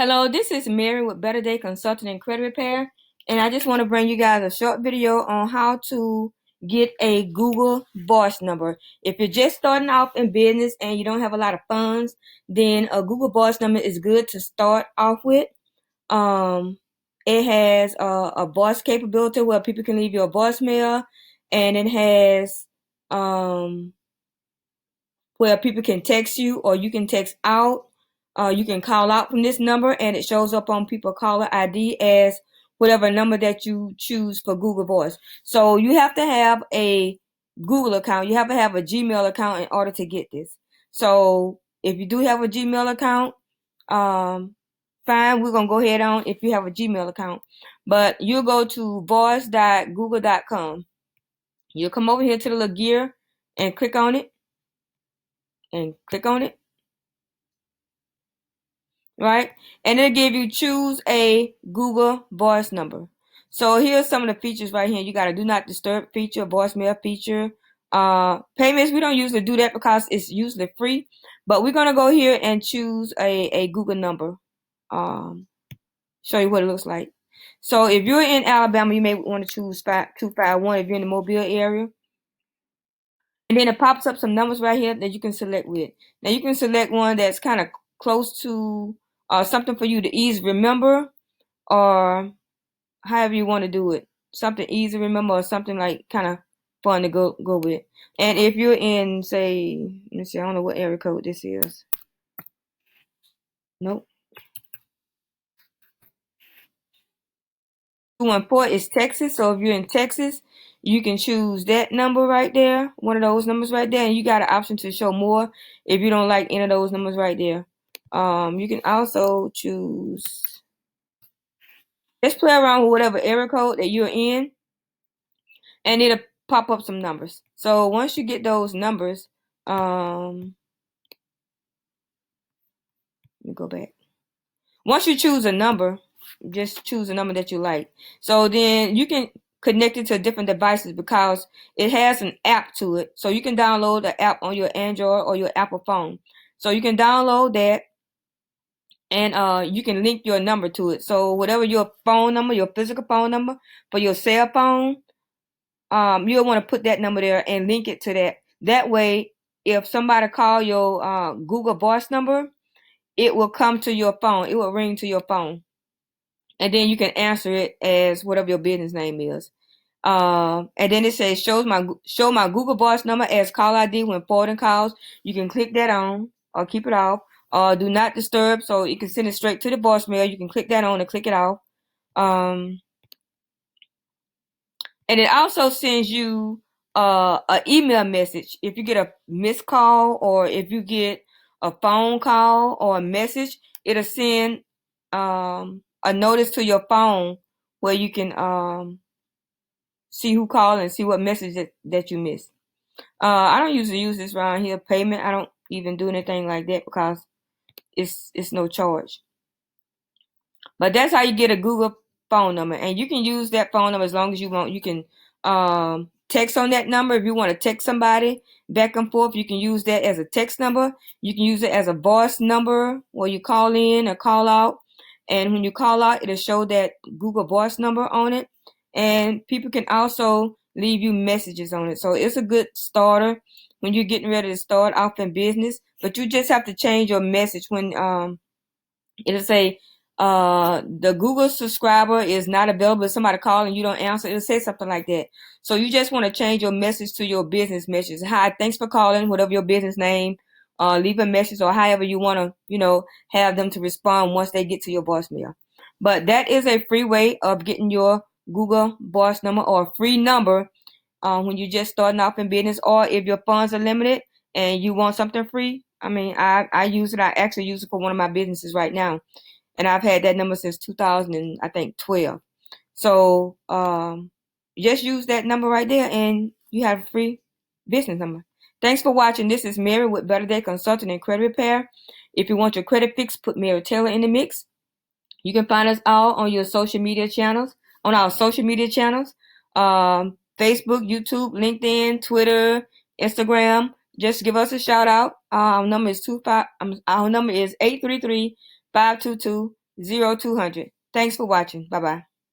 Hello, this is Mary with Better Day Consulting and Credit Repair, and I just want to bring you guys a short video on how to get a Google Voice number. If you're just starting off in business and you don't have a lot of funds, then a Google Voice number is good to start off with. It has a voice capability where people can leave you a voicemail, and it has where people can text you or you can text out. You can call out from this number and it shows up on people caller ID as whatever number that you choose for Google Voice. So you have to have a Google account. You have to have a Gmail account in order to get this. So if you do have a Gmail account, fine, we're going to go ahead on if you have a Gmail account. But you'll go to voice.google.com. You'll come over here to the little gear and click on it. Right? And it'll give you choose a Google Voice number. So here's some of the features right here. You got a do not disturb feature, voicemail feature. Payments, we don't usually do that because it's usually free. But we're going to go here and choose a Google number. Show you what it looks like. So if you're in Alabama, you may want to choose 5251 if you're in the Mobile area. And then it pops up some numbers right here that you can select with. Now you can select one that's kind of close to something for you to easily remember, or however you want to do it. Something easy to remember or something like kind of fun to go with. And if you're in, say, let me see, I don't know what area code this is. Nope. 214 is Texas. So if you're in Texas, you can choose that number right there, one of those numbers right there, and you got an option to show more if you don't like any of those numbers right there. You can also choose, just play around with whatever area code that you're in, and it'll pop up some numbers. So once you get those numbers, let me go back. Once you choose a number, just choose a number that you like. So then you can connect it to different devices because it has an app to it. So you can download the app on your Android or your Apple phone. So you can download that, and you can link your number to it. So whatever your phone number, your physical phone number for your cell phone, you'll want to put that number there and link it to that. That way, if somebody call your Google Voice number, it will come to your phone. It will ring to your phone. And then you can answer it as whatever your business name is. And then it says show my Google Voice number as call ID when forwarding calls. You can click that on or keep it off. Do not disturb, so you can send it straight to the voicemail. You can click that on and click it off. And it also sends you an email message if you get a missed call or if you get a phone call or a message. It'll send a notice to your phone where you can see who called and see what message that you missed. I don't usually use this around here. Payment, I don't even do anything like that because it's no charge. But that's how you get a Google phone number, and you can use that phone number as long as you want. You can text on that number if you want to text somebody back and forth. You can use that as a text number. You can use it as a voice number where you call in or call out. And when you call out, it'll show that Google Voice number on it. And people can also leave you messages on it. So it's a good starter when you're getting ready to start off in business. But you just have to change your message when it'll say the Google subscriber is not available. If somebody calls and you don't answer, it'll say something like that. So you just want to change your message to your business message. Hi, thanks for calling, whatever your business name. Leave a message or however you want to, have them to respond once they get to your voicemail. But that is a free way of getting your Google Voice number or a free number when you're just starting off in business, or if your funds are limited and you want something free. I mean, I use it. I actually use it for one of my businesses right now, and I've had that number since 2012. So just use that number right there, and you have a free business number. Thanks for watching. This is Mary with Better Day Consulting and Credit Repair. If you want your credit fixed, put Mary Taylor in the mix. You can find us all on your social media channels, on our social media channels, Facebook, YouTube, LinkedIn, Twitter, Instagram. Just give us a shout out. Our number is 833-522-0255. 0200. Thanks for watching. Bye bye.